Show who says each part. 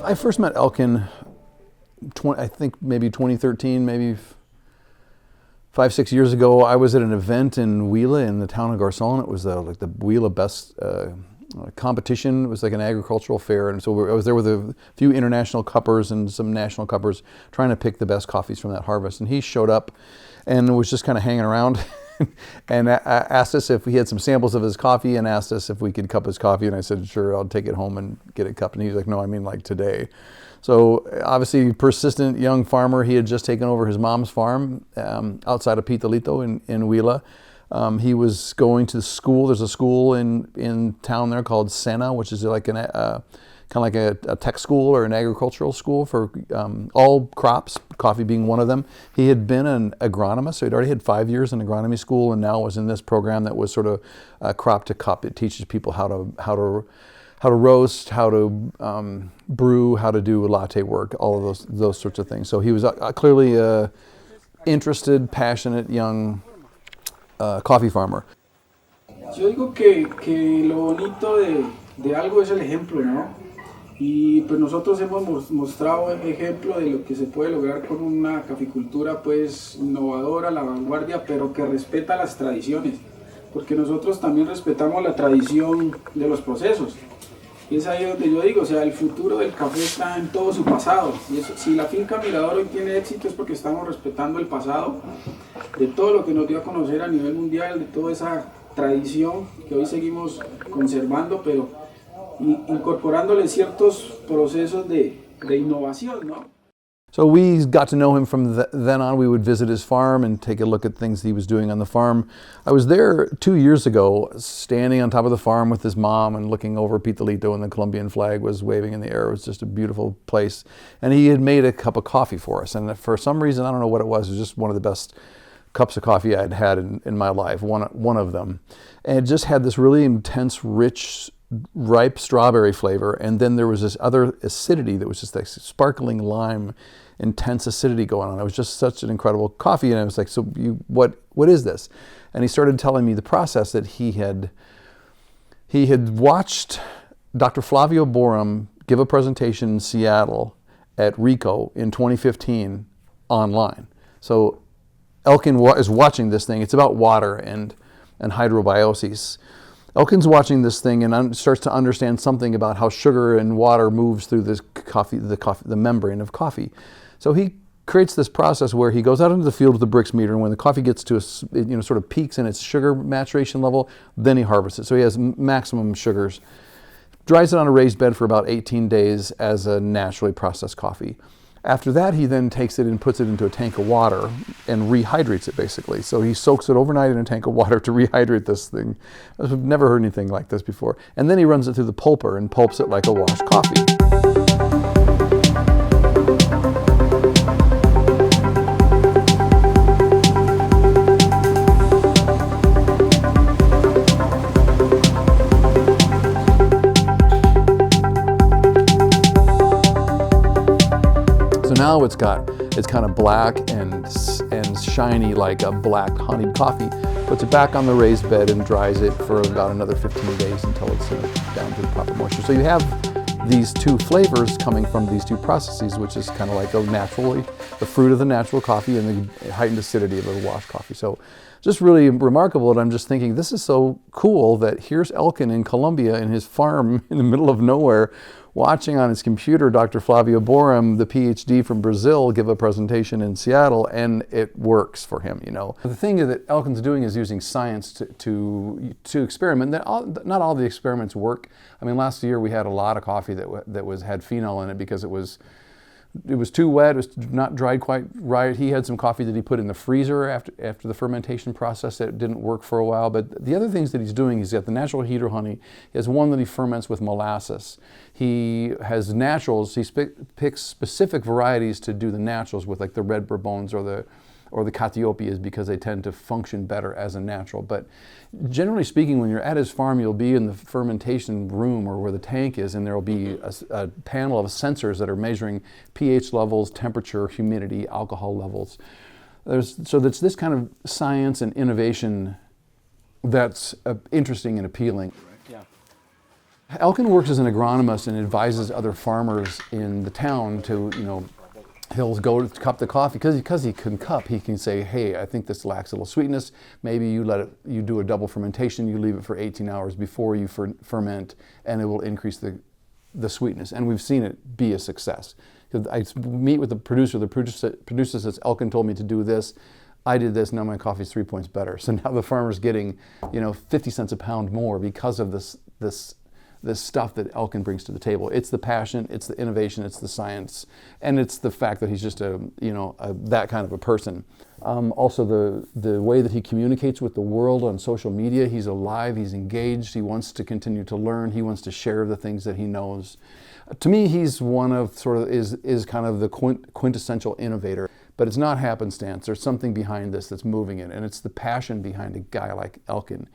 Speaker 1: I first met Elkin, I think maybe 2013, maybe 5-6 years ago. I was at an event in Huila in the town of Garzon. It was like the Huila Best competition. It was like an agricultural fair, and so I was there with a few international cuppers and some national cuppers trying to pick the best coffees from that harvest. And he showed up and was just kind of hanging around and asked us if we had some samples of his coffee and asked us if we could cup his coffee. And I said, sure, I'll take it home and get it cupped. And he was like, no, I mean like today. So obviously persistent young farmer. He had just taken over his mom's farm outside of Pitalito in Huila. He was going to school. There's a school in town there called Sena, which is like kind of like a tech school or an agricultural school for all crops, coffee being one of them. He had been an agronomist, so he'd already had 5 years in agronomy school, and now was in this program that was sort of crop to cup. It teaches people how to roast, how to brew, how to do latte work, all of those sorts of things. So he was clearly a interested, passionate young coffee farmer.
Speaker 2: Yo digo que lo bonito de algo es el ejemplo, ¿no? Y pues nosotros hemos mostrado un ejemplo de lo que se puede lograr con una caficultura pues innovadora, la vanguardia, pero que respeta las tradiciones, porque nosotros también respetamos la tradición de los procesos. Y es ahí donde yo digo, o sea, el futuro del café está en todo su pasado. Y eso, si la finca Mirador hoy tiene éxito es porque estamos respetando el pasado, de todo lo que nos dio a conocer a nivel mundial, de toda esa tradición que hoy seguimos conservando, pero incorporándole ciertos procesos de innovación, ¿no?
Speaker 1: So we got to know him from then on. We would visit his farm and take a look at things he was doing on the farm. I was there 2 years ago, standing on top of the farm with his mom and looking over Pitalito, and the Colombian flag was waving in the air. It was just a beautiful place. And he had made a cup of coffee for us. And for some reason, I don't know what it was just one of the best cups of coffee I'd had in my life, one of them. And it just had this really intense, rich, ripe strawberry flavor, and then there was this other acidity that was just like sparkling lime, intense acidity going on. It was just such an incredible coffee, and I was like, so what is this? And he started telling me the process that he had watched Dr. Flavio Borum give a presentation in Seattle at RICO in 2015 online. So Elkin is watching this thing. It's about water and hydrobiosis. Elkin's watching this thing and starts to understand something about how sugar and water moves through this the membrane of coffee. So he creates this process where he goes out into the field with a Brix meter, and when the coffee gets to sort of peaks in its sugar maturation level, then he harvests it. So he has maximum sugars. Dries it on a raised bed for about 18 days as a naturally processed coffee. After that, he then takes it and puts it into a tank of water and rehydrates it, basically. So he soaks it overnight in a tank of water to rehydrate this thing. I've never heard anything like this before. And then he runs it through the pulper and pulps it like a washed coffee. Now it's kind of black and shiny like a black honeyed coffee. Puts it back on the raised bed and dries it for about another 15 days until it's down to the proper moisture. So you have these two flavors coming from these two processes, which is kind of like the fruit of the natural coffee and the heightened acidity of the washed coffee. So just really remarkable, and I'm just thinking, this is so cool that here's Elkin in Colombia in his farm in the middle of nowhere, watching on his computer Dr. Flavio Borum, the PhD from Brazil, give a presentation in Seattle, and it works for him, you know. The thing that Elkin's doing is using science to experiment. Not all the experiments work. I mean, last year we had a lot of coffee that had phenol in it because it was too wet, it was not dried quite right. He had some coffee that he put in the freezer after the fermentation process that didn't work for a while. But the other things that he's doing, he's got the natural heater honey. He has one that he ferments with molasses. He has naturals. He picks specific varieties to do the naturals with, like the red Bourbones or the Catiopias, because they tend to function better as a natural. But generally speaking, when you're at his farm, you'll be in the fermentation room or where the tank is, and there will be a panel of sensors that are measuring pH levels, temperature, humidity, alcohol levels. So that's this kind of science and innovation that's interesting and appealing.
Speaker 3: Yeah.
Speaker 1: Elkin works as an agronomist and advises other farmers in the town to, he'll go to cup the coffee because he can cup. He can say, "Hey, I think this lacks a little sweetness. Maybe you do a double fermentation. You leave it for 18 hours before you ferment, and it will increase the sweetness." And we've seen it be a success. I meet with the producer. The producer says, "Elkin told me to do this. I did this. Now my coffee's 3 points better." So now the farmer's getting, 50 cents a pound more because of this stuff that Elkin brings to the table. It's the passion, it's the innovation, it's the science, and it's the fact that he's just that kind of a person. Also the way that he communicates with the world on social media, he's alive, he's engaged, he wants to continue to learn, he wants to share the things that he knows. To me, he's one of is kind of the quintessential innovator, but it's not happenstance. There's something behind this that's moving it, and it's the passion behind a guy like Elkin.